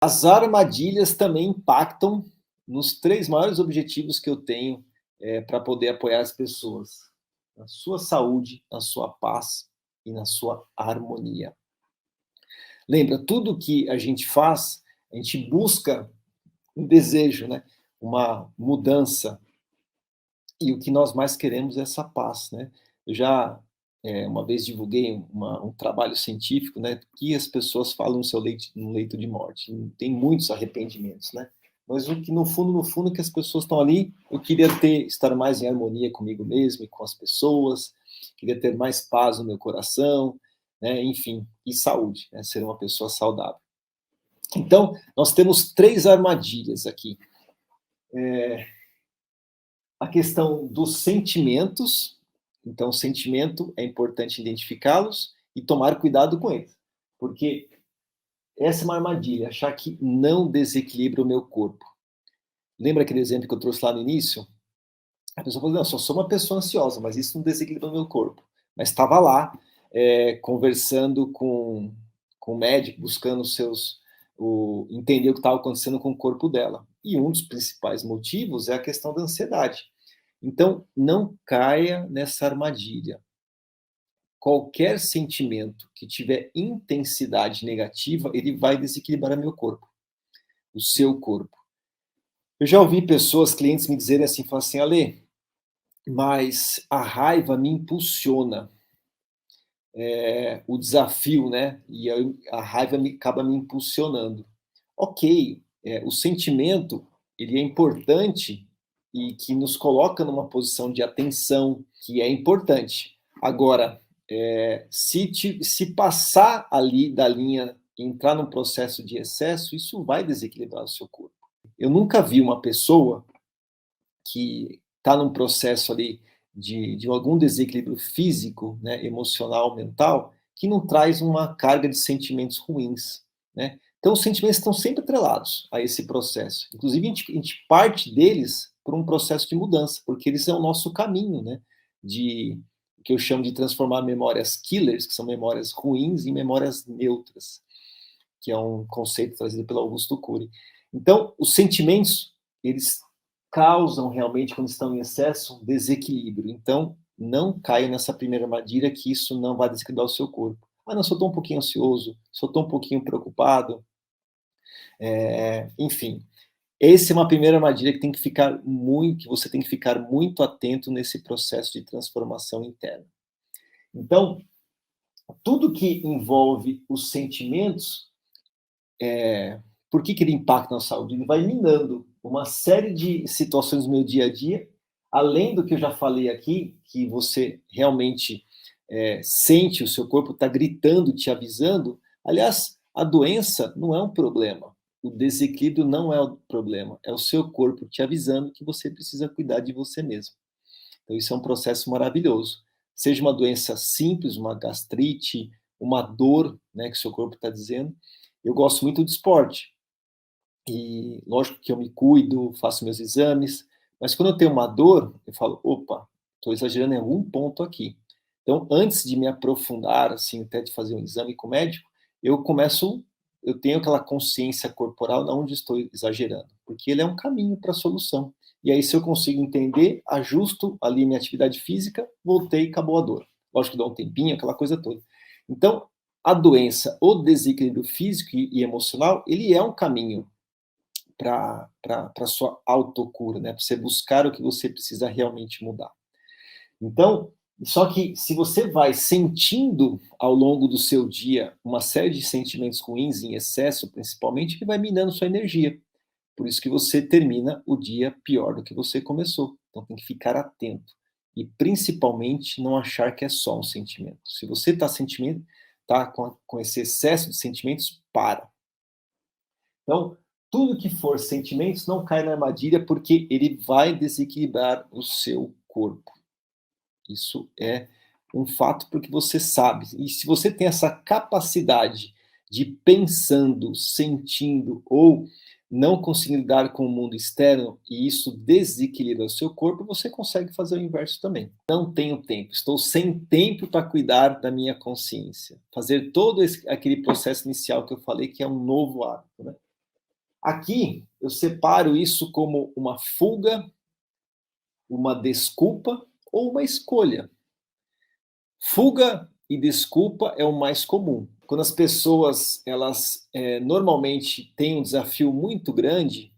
As armadilhas também impactam nos 3 maiores objetivos que eu tenho, para poder apoiar as pessoas: na sua saúde, na sua paz e na sua harmonia. Lembra, tudo que a gente faz, a gente busca um desejo, né, uma mudança, e o que nós mais queremos é essa paz, né. Eu já, uma vez divulguei um trabalho científico, né, que as pessoas falam no leito de morte. Tem muitos arrependimentos, né, mas o que no fundo que as pessoas estão ali, eu queria estar mais em harmonia comigo mesmo e com as pessoas, queria ter mais paz no meu coração, né, enfim, e saúde, né, ser uma pessoa saudável. Então, nós temos 3 armadilhas aqui. A questão dos sentimentos, então sentimento é importante identificá-los e tomar cuidado com eles, porque essa é uma armadilha, achar que não desequilibra o meu corpo. Lembra aquele exemplo que eu trouxe lá no início? A pessoa falou: "Não, eu só sou uma pessoa ansiosa, mas isso não desequilibra o meu corpo". Mas estava lá, conversando com o médico, buscando entender o que estava acontecendo com o corpo dela. E um dos principais motivos é a questão da ansiedade. Então, não caia nessa armadilha. Qualquer sentimento que tiver intensidade negativa, ele vai desequilibrar meu corpo, o seu corpo. Eu já ouvi pessoas, clientes me dizerem assim, falam assim: "Ale, mas a raiva me impulsiona, o desafio, né, e aí a raiva acaba me impulsionando". Ok, o sentimento, ele é importante e que nos coloca numa posição de atenção, que é importante. Agora, se passar ali da linha, entrar num processo de excesso, isso vai desequilibrar o seu corpo. Eu nunca vi uma pessoa que está num processo ali de algum desequilíbrio físico, né, emocional, mental, que não traz uma carga de sentimentos ruins, né. Então os sentimentos estão sempre atrelados a esse processo. Inclusive a gente parte deles por um processo de mudança, porque eles são o nosso caminho, né, de o que eu chamo de transformar memórias killers, que são memórias ruins, em memórias neutras, que é um conceito trazido pelo Augusto Cury. Então, os sentimentos, eles causam realmente, quando estão em excesso, um desequilíbrio. Então, não caia nessa primeira armadilha, que isso não vai desequilibrar o seu corpo. Ah, não, só estou um pouquinho ansioso, só estou um pouquinho preocupado, enfim. Essa é uma primeira armadilha que você tem que ficar muito atento nesse processo de transformação interna. Então, tudo que envolve os sentimentos, por que ele impacta na saúde? Ele vai minando uma série de situações do meu dia a dia, além do que eu já falei aqui, que você realmente sente, o seu corpo está gritando, te avisando. Aliás, a doença não é um problema, o desequilíbrio não é o problema, é o seu corpo te avisando que você precisa cuidar de você mesmo. Então, isso é um processo maravilhoso. Seja uma doença simples, uma gastrite, uma dor, né, que o seu corpo está dizendo. Eu gosto muito de esporte. E lógico que eu me cuido, faço meus exames, mas quando eu tenho uma dor, eu falo: "Opa, estou exagerando em algum ponto aqui". Então, antes de me aprofundar, assim, até de fazer um exame com o médico, eu tenho aquela consciência corporal de onde estou exagerando, porque ele é um caminho para a solução. E aí, se eu consigo entender, ajusto ali minha atividade física, voltei, acabou a dor. Lógico que dá um tempinho, aquela coisa toda. Então, a doença, o desequilíbrio físico e emocional, ele é um caminho para a sua autocura, né, para você buscar o que você precisa realmente mudar. Então, só que se você vai sentindo ao longo do seu dia uma série de sentimentos ruins em excesso, principalmente, que vai minando sua energia. Por isso que você termina o dia pior do que você começou. Então tem que ficar atento. E principalmente não achar que é só um sentimento. Se você está sentimento, tá com esse excesso de sentimentos, para. Então, tudo que for sentimentos não cai na armadilha, porque ele vai desequilibrar o seu corpo. Isso é um fato, porque você sabe. E se você tem essa capacidade de pensando, sentindo ou não conseguindo lidar com o mundo externo e isso desequilibra o seu corpo, você consegue fazer o inverso também. Não tenho tempo, estou sem tempo para cuidar da minha consciência. Fazer todo aquele processo inicial que eu falei, que é um novo hábito, né? Aqui, eu separo isso como uma fuga, uma desculpa ou uma escolha. Fuga e desculpa é o mais comum. Quando as pessoas, elas normalmente têm um desafio muito grande,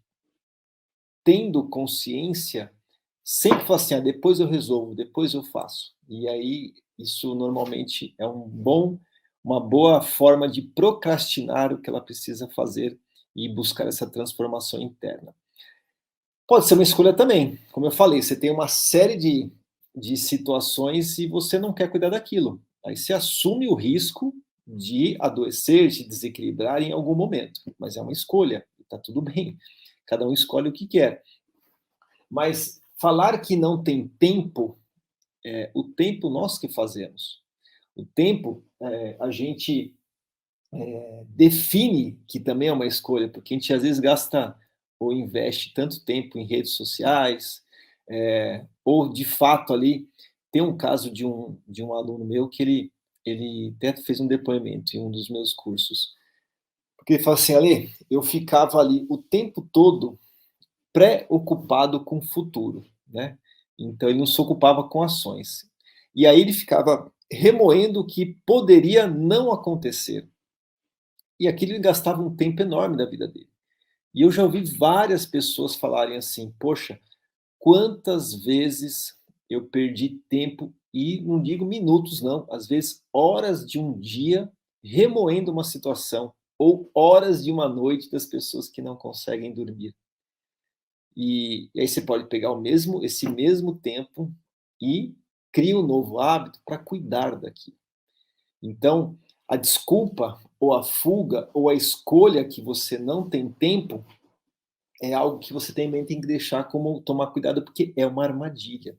tendo consciência, sempre fala assim, depois eu resolvo, depois eu faço. E aí, isso normalmente é uma boa forma de procrastinar o que ela precisa fazer e buscar essa transformação interna. Pode ser uma escolha também. Como eu falei, você tem uma série de situações e você não quer cuidar daquilo. Aí você assume o risco de adoecer, de desequilibrar em algum momento. Mas é uma escolha, está tudo bem. Cada um escolhe o que quer. Mas falar que não tem tempo, o tempo nós que fazemos. O tempo, a gente define que também é uma escolha, porque a gente às vezes gasta ou investe tanto tempo em redes sociais, ou de fato ali, tem um caso de um aluno meu que ele até fez um depoimento em um dos meus cursos, porque ele fala assim, Ale, eu ficava ali o tempo todo preocupado com o futuro, né? Então ele não se ocupava com ações. E aí ele ficava remoendo o que poderia não acontecer. E aquilo ele gastava um tempo enorme da vida dele. E eu já ouvi várias pessoas falarem assim: poxa, quantas vezes eu perdi tempo, e não digo minutos, não, às vezes horas de um dia remoendo uma situação, ou horas de uma noite das pessoas que não conseguem dormir. E aí você pode pegar esse mesmo tempo e cria um novo hábito para cuidar daquilo. Então, a desculpa, ou a fuga, ou a escolha que você não tem tempo, é algo que você também tem que deixar como tomar cuidado, porque é uma armadilha.